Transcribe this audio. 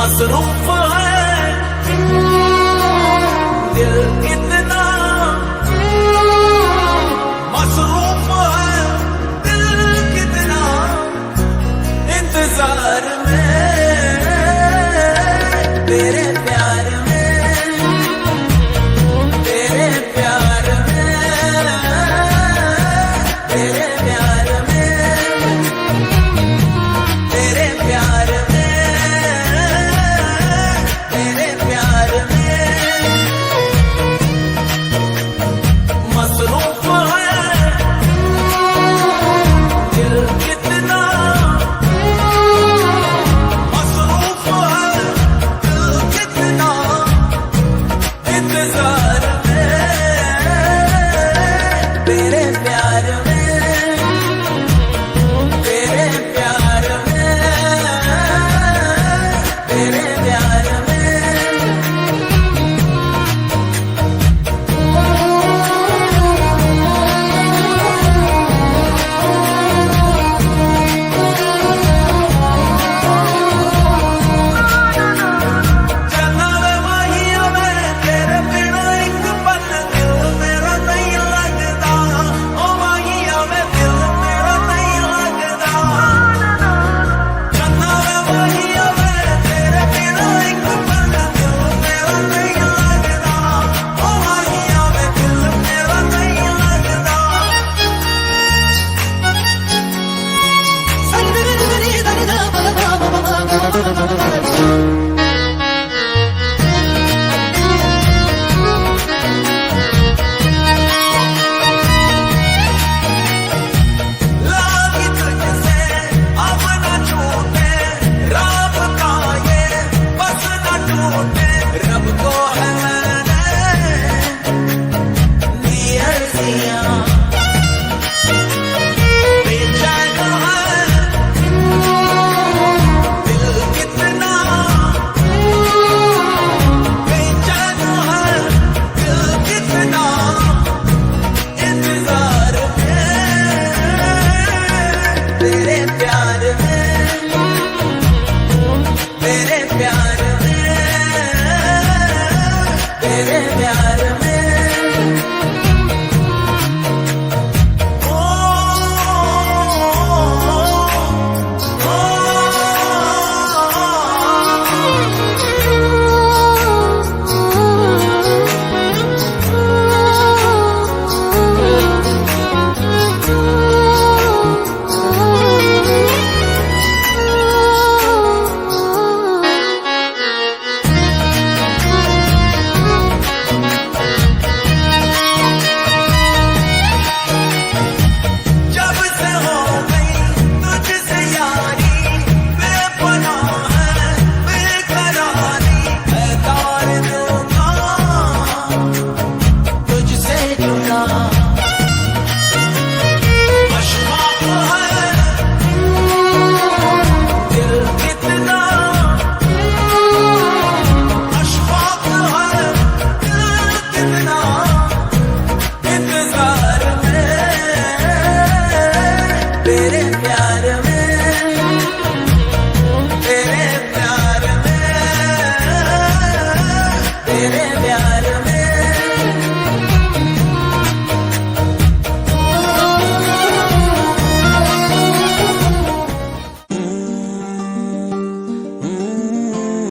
मसरूफ है दिल कितना, मसरूफ है दिल कितना, इंतजार में तेरे प्यार में, तेरे प्यार में, तेरे प्यार में, तेरे प्यार में, तेरे प्यार में मसरूफ है दिल कितना, मसरूफ है दिल कितना, इंतजार में तेरे प्यार में, तेरे प्यार में, तेरे प्यार में। चलना वे माहिया में तेरे बिना एक पल दिल मेरा नहीं लगदा, ओ माहिया में दिल मेरा नहीं लगदा। चलना वे माहिया में तेरे बिना एक पल दिल मेरा नहीं लगदा, ओ माहिया में दिल मेरा नहीं लगदा। लागी तुझसे अब न छूटे रब का ये बस न टूटे, रब को है मैंने दी अर्जियां, बेचैन है दिल कितना, बेचैन है दिल कितना, इंतजार में तेरे प्यार में, तेरे प्यार में, तेरे प्यार में। ओ, जब से हो गई तुझसे यारी, बेपनाह है बेकरारी, मैं तार दूंगा तुझसे जुड़ा। अशफाक है दिल कितना, अशफाक है दिल कितना, इंतजार में तेरे प्यार में, तेरे प्यार में, तेरे